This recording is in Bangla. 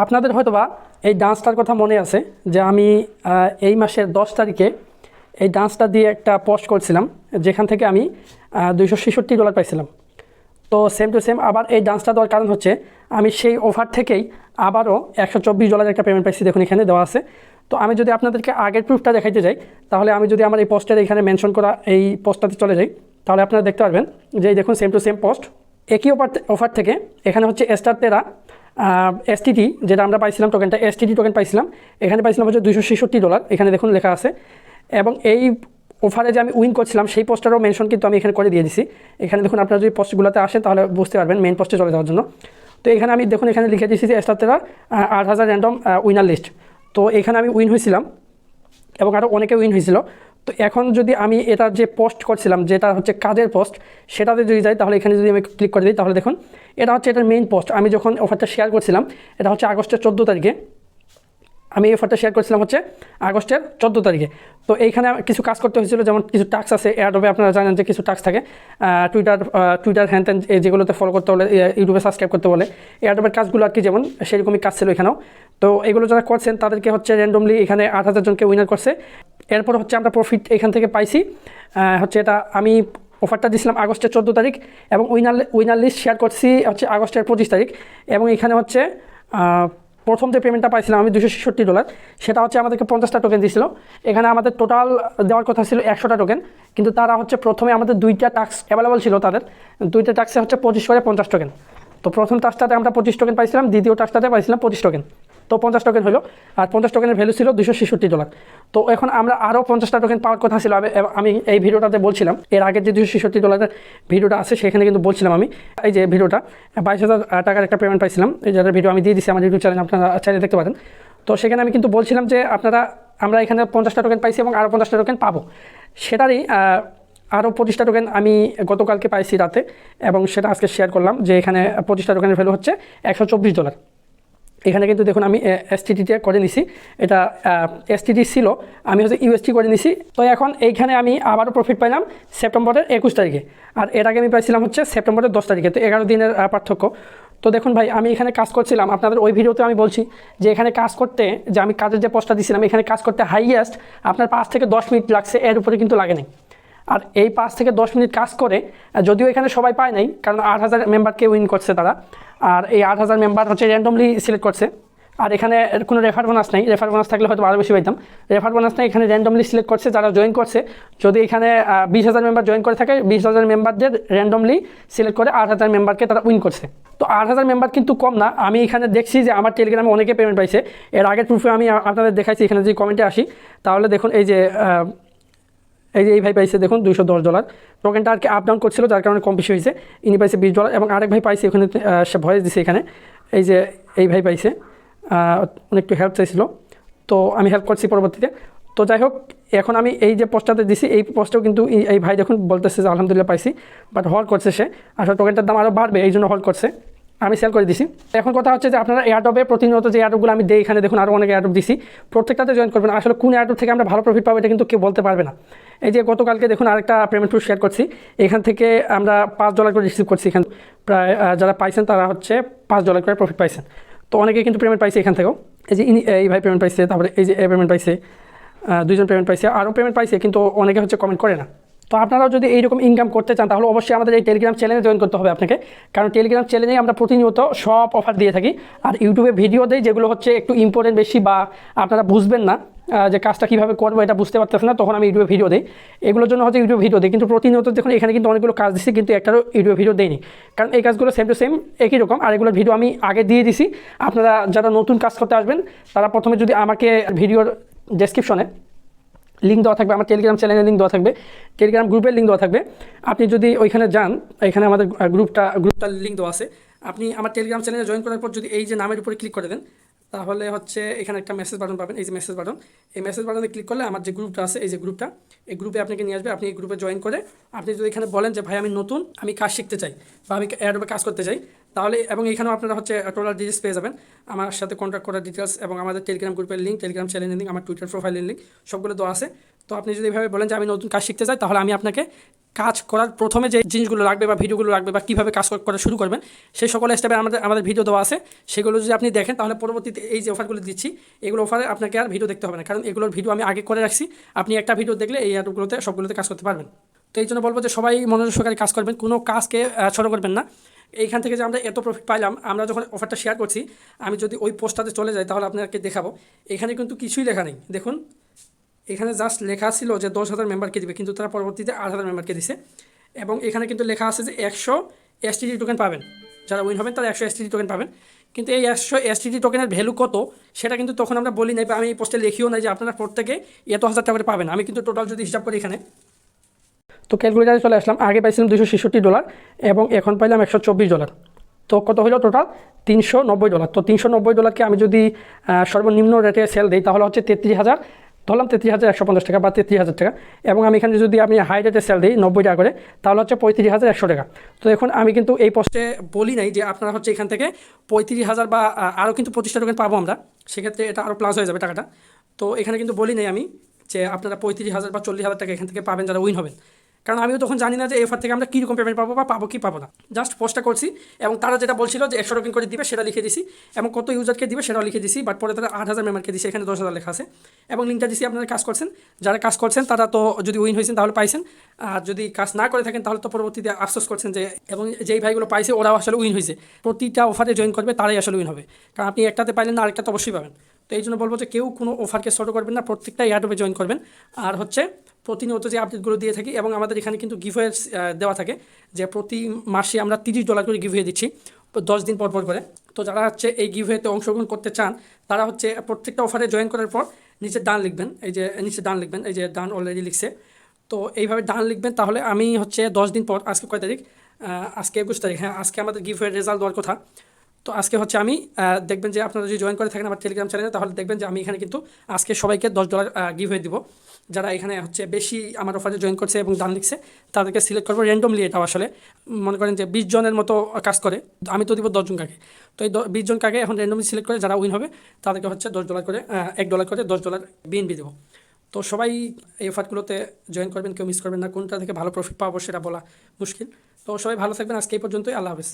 আপনাদের হয়তোবা এই ডান্সটার কথা মনে আছে যে আমি এই মাসের 10 তারিখে এই ডান্সটা দিয়ে একটা পোস্ট করছিলাম, যেখান থেকে আমি $266 পাইছিলাম। তো সেম টু সেম আবার এই ডান্সটা দেওয়ার কারণ হচ্ছে আমি সেই অফার থেকেই আবারও $124 একটা পেমেন্ট পাইছি, দেখুন এখানে দেওয়া আছে। তো আমি যদি আপনাদেরকে আগের প্রুফটা দেখাইতে যাই, তাহলে আমি যদি আমার এই পোস্টের এখানে মেনশন করা এই পোস্টটাতে চলে যাই, তাহলে আপনারা দেখতে পারবেন যে এই দেখুন সেম টু সেম পোস্ট, একই অফার থেকে এখানে হচ্ছে স্টার এসটিটি যেটা আমরা পাইছিলাম, টোকেনটা এসটিটি টোকেন পাইছিলাম, এখানে পাইছিলাম হচ্ছে $266, এখানে দেখুন লেখা আছে। এবং এই অফারে যে আমি উইন করছিলাম সেই পোস্টারও মেনশন কিন্তু আমি এখানে করে দিয়ে দিছি। এখানে দেখুন আপনারা যদি পোস্টগুলোতে আসেন তাহলে বুঝতে পারবেন মেইন পোস্টে চলে যাওয়ার জন্য। তো এখানে আমি দেখুন এখানে লিখে দিয়েছি যে স্টার 8000 র্যান্ডম উইনার লিস্ট। তো এখানে আমি উইন হয়েছিলাম এবং আরও অনেকে উইন হয়েছিল। তো এখন যদি আমি এটা যে পোস্ট করছিলাম, যেটা হচ্ছে কাজের পোস্ট, সেটাতে যদি যাই তাহলে এখানে যদি আমি ক্লিক করে দিই, তাহলে দেখুন এটা হচ্ছে এটার মেইন পোস্ট। আমি যখন অফারটা শেয়ার করছিলাম, এটা হচ্ছে আগস্টের 14 তারিখে, আমি এই অফারটা শেয়ার করছিলাম হচ্ছে আগস্টের 14 তারিখে। তো এইখানে কিছু কাজ করতে হয়েছিল, যেমন কিছু টাস্ক আছে অ্যাডোবে, আপনারা জানেন যে কিছু টাস্ক থাকে টুইটার হ্যান ত্যান যেগুলোতে ফলো করতে বলে, ইউটিউবে সাবস্ক্রাইব করতে বলে, অ্যাডোবের কাজগুলো আর কি, যেমন সেরকমই কাজ ছিল এখানেও। তো এগুলো যারা করছেন তাদেরকে হচ্ছে র্যান্ডমলি এখানে 8000 জনকে উইনার করছে। এরপর হচ্ছে আমরা প্রফিট এখান থেকে পাইছি হচ্ছে, এটা আমি অফারটা দিয়েছিলাম আগস্টের 14 তারিখ এবং উইনার লিস্ট শেয়ার করছি হচ্ছে আগস্টের 25 তারিখ। এবং এখানে হচ্ছে প্রথম যে পেমেন্টটা পাইছিলাম আমি $266, সেটা হচ্ছে আমাদেরকে 50টা টোকেন দিয়েছিল। এখানে আমাদের টোটাল দেওয়ার কথা ছিল 100টা টোকেন, কিন্তু তারা হচ্ছে প্রথমে আমাদের 2টা টাস্ক অ্যাভেলেবল ছিল, তাদের 2টা টাস্কে হচ্ছে 25 করে 50 টোকেন। তো প্রথম টাস্কটাতে আমরা 25 টোকেন পাইছিলাম, দ্বিতীয় টাস্কটাতে পাইছিলাম 25 টোকেন। তো 50 টোকেন হলো, আর 50 টোকেনের ভ্যালু ছিল $266। তো এখন আমরা আরও 50টা টোকেন পাওয়ার কথা ছিল। আমি এই ভিডিওটাতে বলছিলাম, এর আগের যে $266 ভিডিওটা আছে সেখানে কিন্তু বলছিলাম আমি, এই যে ভিডিওটা 22,000 টাকার একটা পেমেন্ট পাইছিলাম, এই যাদের ভিডিও আমি দিয়ে দিচ্ছি আমার ইউটিউব চ্যানেলে, আপনারা চাইলে দেখতে পারেন। তো সেখানে আমি কিন্তু বলছিলাম যে আমরা এখানে 50টা টোকেন পাইছি এবং আরও 50টা টোকেন পাবো। সেটারই আরও 25টা টোকেন আমি গতকালকে পাইছি রাতে, এবং সেটা আজকে শেয়ার করলাম যে এখানে 25টা টোকেনের ভ্যালু হচ্ছে $124। এখানে কিন্তু দেখুন আমি এসটিটিতে করে নিছি, এটা এসটিটি ছিল, আমি হচ্ছে ইউএসটি করে নিছি। তো এখন এইখানে আমি আবারও প্রফিট পাইলাম সেপ্টেম্বরের 21 তারিখে, আর এর আগে আমি পাইছিলাম হচ্ছে সেপ্টেম্বরের 10 তারিখে। তো 11 দিনের পার্থক্য। তো দেখুন ভাই, আমি এখানে কাজ করছিলাম, আপনাদের ওই ভিডিওতে আমি বলছি যে এখানে কাজ করতে, যে আমি কাজের যে পোস্টটা দিয়েছিলাম, এখানে কাজ করতে হাইয়েস্ট আপনার 5 থেকে 10 মিনিট লাগছে, এর উপরে কিন্তু লাগে নাই। আর এই 5 থেকে 10 মিনিট কাজ করে, যদিও এখানে সবাই পায় নাই, কারণ 8000 মেম্বারকে উইন করছে তারা, আর এই 8000 মেম্বার হচ্ছে র্যান্ডমলি সিলেক্ট করছে। আর এখানে কোনো রেফার বোনাস নেই, রেফার বোনাস থাকলে হয়তো আরও বেশি পাইতাম। রেফার বোনাস নেই, এখানে র্যান্ডমলি সিলেক্ট করছে যারা জয়েন করছে। যদি এখানে 20,000 মেম্বার জয়েন করে থাকে, 20,000 মেম্বারদের র্যান্ডমলি সিলেক্ট করে 8,000 মেম্বারকে তারা উইন করছে। তো 8,000 মেম্বার কিন্তু কম না, আমি এখানে দেখছি যে আমার টেলিগ্রামে অনেকে পেমেন্ট পাইছে। এর আগের প্রুফে আমি আপনাদের দেখাইছি, এখানে যদি কমেন্টে আসি তাহলে দেখুন এই যে এই ভাই পাইছে দেখুন $210। টোকেনটা আর কি আপ ডাউন করছিল, যার কারণে কম বেশি হয়েছে। ইনি পাইছে $20 এবং আরেক ভাই পাইছে, ওখানে সে ভয়েস দিছে এখানে, এই যে এই ভাই পাইছে, অনেকটু হেল্প চাইছিল, তো আমি হেল্প করছি পরবর্তীতে। তো যাই হোক, এখন আমি এই যে পোস্টটাতে দিছি, এই পোস্টেও কিন্তু এই ভাই দেখুন বলতেছে যে আলহামদুলিল্লাহ পাইছি, বাট হল্ড করছে সে, আসলে টোকেনটার দাম আরও বাড়বে এই জন্য হল্ড করছে, আমি সেল করে দিছি। এখন কথা হচ্ছে যে আপনারা এয়ারড্রপে প্রতিনিয়ত যে এয়ারড্রপগুলো আমি দেই, এখানে দেখুন আরও অনেক এয়ারড্রপ দিছি, প্রত্যেকটাতে জয়েন করবেন। আসলে কোন এয়ারড্রপ থেকে আমরা ভালো প্রফিট পাবো এটা কিন্তু কেউ বলতে পারবে না। এই যে গতকালকে দেখুন আরেকটা পেমেন্ট প্রুফ শেয়ার করছি, এখান থেকে আমরা $5 করে রিসিভ করছি, এখানে প্রায় যারা পাইছেন তারা হচ্ছে $5 করে প্রফিট পাইছেন। তো অনেকে কিন্তু পেমেন্ট পাইছে এখান থেকেও, এই যে এই ভাই পেমেন্ট পাইছে, তারপরে এই যে পেমেন্ট পাইছে, 2জন পেমেন্ট পাইছে, আরও পেমেন্ট পাইছে, কিন্তু অনেকে হচ্ছে কমেন্ট করে না। তো আপনারাও যদি এইরকম ইনকাম করতে চান তাহলে অবশ্যই আমাদের এই টেলিগ্রাম চ্যানেলে জয়েন করতে হবে আপনাকে, কারণ টেলিগ্রাম চ্যানেলেই আমরা প্রতিনিয়ত সব অফার দিয়ে থাকি। আর ইউটিউবে ভিডিও দেই যেগুলো হচ্ছে একটু ইম্পর্টেন্ট বেশি, বা আপনারা বুঝবেন না যে কাজটা কীভাবে করবো এটা বুঝতে পারতেছেন না, তখন আমি ইউটিউবে ভিডিও দিই, এগুলোর জন্য হচ্ছে ইউটিউবে ভিডিও দিই। কিন্তু প্রতিনিয়ত দেখুন এখানে কিন্তু অনেকগুলো কাজ দিচ্ছি, কিন্তু একটারও ইউটিউবে ভিডিও দেয়নি, কারণ এই কাজগুলো সেম টু সেম একই রকম, আর এগুলোর ভিডিও আমি আগে দিয়ে দিছি। আপনারা যারা নতুন কাজ করতে আসবেন তারা প্রথমে যদি আমাকে ভিডিওর ডেসক্রিপশনে লিঙ্ক দেওয়া থাকবে, আমার টেলিগ্রাম চ্যানেলের লিঙ্ক দেওয়া থাকবে, টেলিগ্রাম গ্রুপের লিঙ্ক দেওয়া থাকবে, আপনি যদি ওইখানে যান, এখানে আমাদের গ্রুপটার লিঙ্ক দেওয়া আছে। আপনি আমার টেলিগ্রাম চ্যানেলে জয়েন করার পর যদি এই যে নামের উপরে ক্লিক করে দেন, তাহলে হচ্ছে এখানে একটা মেসেজ বাটন পাবেন, এই যে মেসেজ বাটন, এই মেসেজ বাটনে ক্লিক করলে আমার যে গ্রুপটা আছে, এই যে গ্রুপটা, এই গ্রুপে আপনাকে নিয়ে আসবে। আপনি এই গ্রুপে জয়েন করে আপনি যদি এখানে বলেন যে ভাই আমি নতুন, আমি কাজ শিখতে চাই বা আমি অ্যাডোবে কাজ করতে চাই, তাহলে, এবং এখানেও আপনারা হচ্ছে টোটাল ডিটেলস পেয়ে যাবেন, আমার সাথে কন্ট্যাক্ট করার ডিটেলস এবং আমাদের টেলিগ্রাম গ্রুপের লিঙ্ক, টেলিগ্রাম চ্যানেলের লিঙ্ক, আমার টুইটার প্রোফাইলের লিঙ্ক, সবগুলো দেওয়া আছে। তো আপনি যদি এভাবে বলেন যে আমি নতুন কাজ শিখতে চাই, তাহলে আমি আপনাকে কাজ করার প্রথমে যে জিনিসগুলো লাগবে বা ভিডিওগুলো লাগবে বা কীভাবে কাজ করা শুরু করবেন সেই সকল স্টেপে আমাদের ভিডিও দেওয়া আছে। সেগুলো যদি আপনি দেখেন তাহলে পরবর্তীতে এই যে অফারগুলো দিচ্ছি এগুলো অফারে আপনাকে আর ভিডিও দেখতে হবে না, কারণ এগুলোর ভিডিও আমি আগে করে রাখছি। আপনি একটা ভিডিও দেখলে এই অ্যাডগুলোতে সবগুলোতে কাজ করতে পারবেন। তো এই জন্য বলবো যে সবাই মনোযোগ সহকারে কাজ করবেন, কোনো কাজকে ছোটো করবেন না। এইখান থেকে যে আমরা এত প্রফিট পাইলাম, আমরা যখন অফারটা শেয়ার করছি, আমি যদি ওই পোস্টটাতে চলে যাই তাহলে আপনাকে দেখাবো। এখানে কিন্তু কিছুই লেখা নেই, দেখুন এখানে জাস্ট লেখা ছিল যে 10,000 মেম্বারকে দিবে, কিন্তু তারা পরবর্তীতে 8,000 মেম্বারকে দিছে। এবং এখানে কিন্তু লেখা আছে যে 100 এসটিডি টোকেন পাবেন, যারা উইন হবেন তারা 100 এসটিডি টোকেন পাবেন। কিন্তু এই 100 এসটিডি টোকেনের ভ্যালু কত সেটা কিন্তু তখন আমরা বলি নাই, বা আমি এই পোস্টে লিখিও নাই যে আপনারা প্রত্যেকে এত হাজার টাকা করে পাবেন। আমি কিন্তু টোটাল যদি হিসাব করি এখানে, তো ক্যালকুলেটারে চলে আসলাম, আগে পাইছিলাম $266 এবং এখন পাইলাম $124। তো কত হলো টোটাল? $390। তো $390কে আমি যদি সর্বনিম্ন রেটে সেল দিই তাহলে হচ্ছে 33,000, ধরলাম 33,150 টাকা বা 33,000 টাকা। এবং আমি এখানে যদি আমি হাই রেটে সেল দিই 90 টাকা করে, তাহলে হচ্ছে 35,100 টাকা। তো এখন আমি কিন্তু এই পোস্টে বলি নাই যে আপনারা হচ্ছে এখান থেকে 35,000 বা আরও কিন্তু 25টা টোকেন পাবো আমরা, সেক্ষেত্রে এটা আরও প্লাস হয়ে যাবে টাকাটা। তো এখানে কিন্তু বলি নাই আমি যে আপনারা 35,000 বা 40,000 টাকা এখান থেকে পাবেন যারা উইন হবেন, কারণ আমিও তখন জানি না যে এফআর থেকে আমরা কীরকম পেমেন্ট পাবো বা পাবো কি পাবো না। জাস্ট পোস্টটা করছি এবং তারা যেটা বলছিল যে 100 টোকেন করে দিবে সেটা লিখে দিছি, এবং কত ইউজারকে দিবে সেটাও লিখে দিছি। বাট পরে তারা 8,000 মেম্বারকে দিছে, এখানে 10,000 লেখা আছে। এবং লিঙ্কটা দিছি, আপনারা কাজ করছেন, যারা কাজ করছেন তারা তো যদি উইন হয়েছেন তাহলে পাইছেন, আর যদি কাজ না করে থাকেন তাহলে তো পরবর্তীতে আফসোস করছেন যে, এবং যেই ভাইগুলো পাইছে ওরাও আসলে উইন হয়েছে। প্রতিটা অফারে জয়েন করবে তারাই আসলে উইন হবে, কারণ আপনি একটাতে পাইলেন না আরেকটা তো অবশ্যই পাবেন। তো এই জন্য বলবো যে কেউ কোনো অফারকে ছোটো করবেন না, প্রত্যেকটা এয়ারড্রপে জয়েন করবেন। আর হচ্ছে প্রতিনিয়ত যে আপডেটগুলো দিয়ে থাকি, এবং আমাদের এখানে কিন্তু গিভওয়ে দেওয়া থাকে যে প্রতি মাসে আমরা $30 করে গিভওয়ে দিচ্ছি 10 দিন পর পর করে। তো যারা হচ্ছে এই গিভওয়েতে অংশগ্রহণ করতে চান তারা হচ্ছে প্রত্যেকটা অফারে জয়েন করার পর নিচে ডান লিখবেন, এই যে নিচে ডান লিখবেন, এই যে ডান অলরেডি লিখছে। তো এইভাবে ডান লিখবেন, তাহলে আমি হচ্ছে 10 দিন পর, আজকে কয় তারিখ? আজকে 21 তারিখ, হ্যাঁ আজকে আমাদের গিভওয়ের রেজাল্ট দেওয়ার কথা। তো আজকে হচ্ছে আমি দেখবেন যে আপনারা যদি জয়েন করে থাকেন আমার টেলিগ্রাম চ্যানেলে, তাহলে দেখবেন যে আমি এখানে কিন্তু আজকে সবাইকে $10 গিভওয়ে দিব। যারা এখানে হচ্ছে বেশি আমার অফারে জয়েন করছে এবং দান লিখছে তাদেরকে সিলেক্ট করবো র্যান্ডমলি। এটাও আসলে মনে করেন যে 20 জনের মতো কাজ করে, আমি তো দিব 10 জন কাকে। তো এই 20 জন কাকে এখন র্যান্ডমলি সিলেক্ট করে যারা উইন হবে তাদেরকে হচ্ছে $10 করে, $1 করে $10 বিএনপি দেবো। তো সবাই এই অফারগুলোতে জয়েন করবেন, কেউ মিস করবেন না। কোনটা থেকে ভালো প্রফিট পাবো সেটা বলা মুশকিল। তো সবাই ভালো থাকবেন, আজকে এই পর্যন্তই, আল্লাহ হাফেজ।